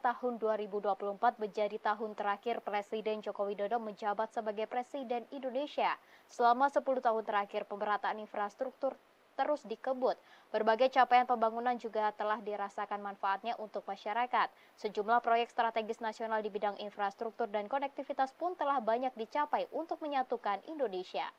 tahun 2024 menjadi tahun terakhir Presiden Joko Widodo menjabat sebagai Presiden Indonesia. Selama 10 tahun terakhir, pemerataan infrastruktur terus dikebut. Berbagai capaian pembangunan juga telah dirasakan manfaatnya untuk masyarakat. Sejumlah proyek strategis nasional di bidang infrastruktur dan konektivitas pun telah banyak dicapai untuk menyatukan Indonesia.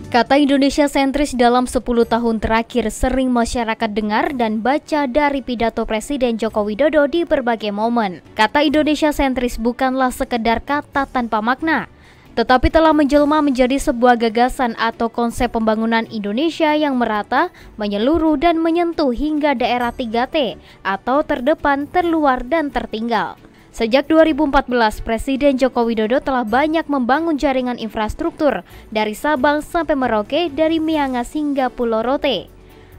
Kata Indonesia sentris dalam 10 tahun terakhir sering masyarakat dengar dan baca dari pidato Presiden Joko Widodo di berbagai momen. Kata Indonesia sentris bukanlah sekedar kata tanpa makna, tetapi telah menjelma menjadi sebuah gagasan atau konsep pembangunan Indonesia yang merata, menyeluruh dan menyentuh hingga daerah 3T atau terdepan, terluar, dan tertinggal. Sejak 2014, Presiden Joko Widodo telah banyak membangun jaringan infrastruktur dari Sabang sampai Merauke, dari Miangas hingga Pulau Rote.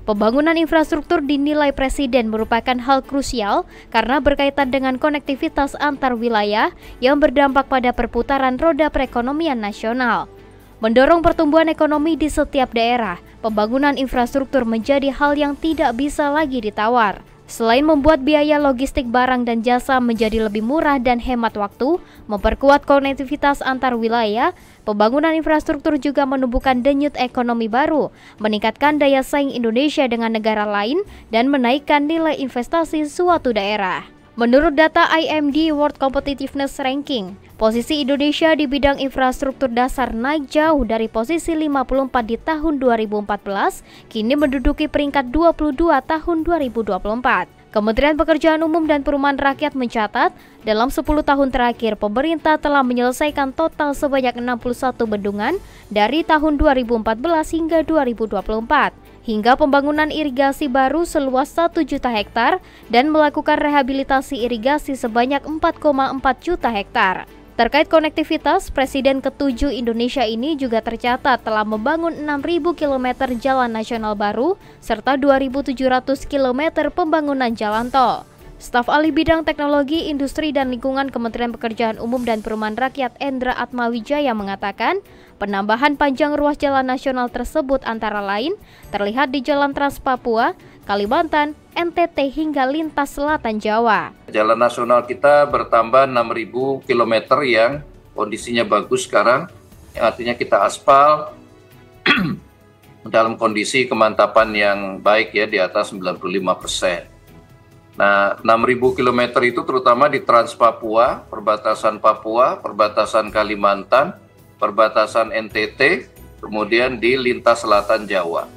Pembangunan infrastruktur dinilai Presiden merupakan hal krusial karena berkaitan dengan konektivitas antar wilayah yang berdampak pada perputaran roda perekonomian nasional. Mendorong pertumbuhan ekonomi di setiap daerah, pembangunan infrastruktur menjadi hal yang tidak bisa lagi ditawar. Selain membuat biaya logistik barang dan jasa menjadi lebih murah dan hemat waktu, memperkuat konektivitas antar wilayah, pembangunan infrastruktur juga menumbuhkan denyut ekonomi baru, meningkatkan daya saing Indonesia dengan negara lain, dan menaikkan nilai investasi suatu daerah. Menurut data IMD World Competitiveness Ranking, posisi Indonesia di bidang infrastruktur dasar naik jauh dari posisi 54 di tahun 2014, kini menduduki peringkat 22 tahun 2024. Kementerian Pekerjaan Umum dan Perumahan Rakyat mencatat, dalam 10 tahun terakhir pemerintah telah menyelesaikan total sebanyak 61 bendungan dari tahun 2014 hingga 2024, hingga pembangunan irigasi baru seluas 1 juta hektar dan melakukan rehabilitasi irigasi sebanyak 4,4 juta hektar. Terkait konektivitas, Presiden ke-7 Indonesia ini juga tercatat telah membangun 6.000 km jalan nasional baru serta 2.700 km pembangunan jalan tol. Staf ahli bidang teknologi, industri, dan lingkungan Kementerian Pekerjaan Umum dan Perumahan Rakyat Endra Atmawijaya mengatakan, penambahan panjang ruas jalan nasional tersebut antara lain terlihat di Jalan Trans Papua, Kalimantan, NTT hingga lintas selatan Jawa. Jalan nasional kita bertambah 6.000 km yang kondisinya bagus sekarang, yang artinya kita aspal dalam kondisi kemantapan yang baik ya, di atas 95%. Nah, 6.000 km itu terutama di Trans Papua, perbatasan Kalimantan, perbatasan NTT, kemudian di lintas selatan Jawa.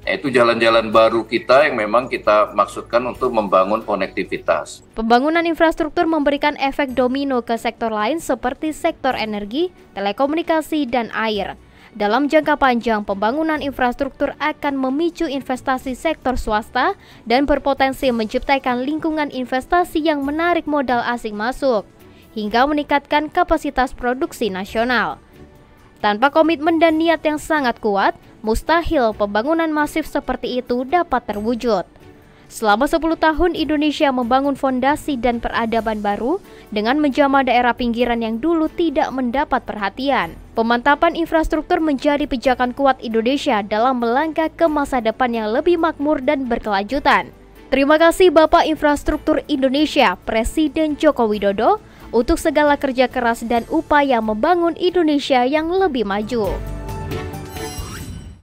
Itu jalan-jalan baru kita yang memang kita maksudkan untuk membangun konektivitas. Pembangunan infrastruktur memberikan efek domino ke sektor lain seperti sektor energi, telekomunikasi, dan air. Dalam jangka panjang, pembangunan infrastruktur akan memicu investasi sektor swasta dan berpotensi menciptakan lingkungan investasi yang menarik modal asing masuk, hingga meningkatkan kapasitas produksi nasional. Tanpa komitmen dan niat yang sangat kuat, mustahil pembangunan masif seperti itu dapat terwujud. Selama 10 tahun Indonesia membangun fondasi dan peradaban baru dengan menjamah daerah pinggiran yang dulu tidak mendapat perhatian. Pemantapan infrastruktur menjadi pijakan kuat Indonesia dalam melangkah ke masa depan yang lebih makmur dan berkelanjutan. Terima kasih Bapak Infrastruktur Indonesia, Presiden Joko Widodo, untuk segala kerja keras dan upaya membangun Indonesia yang lebih maju.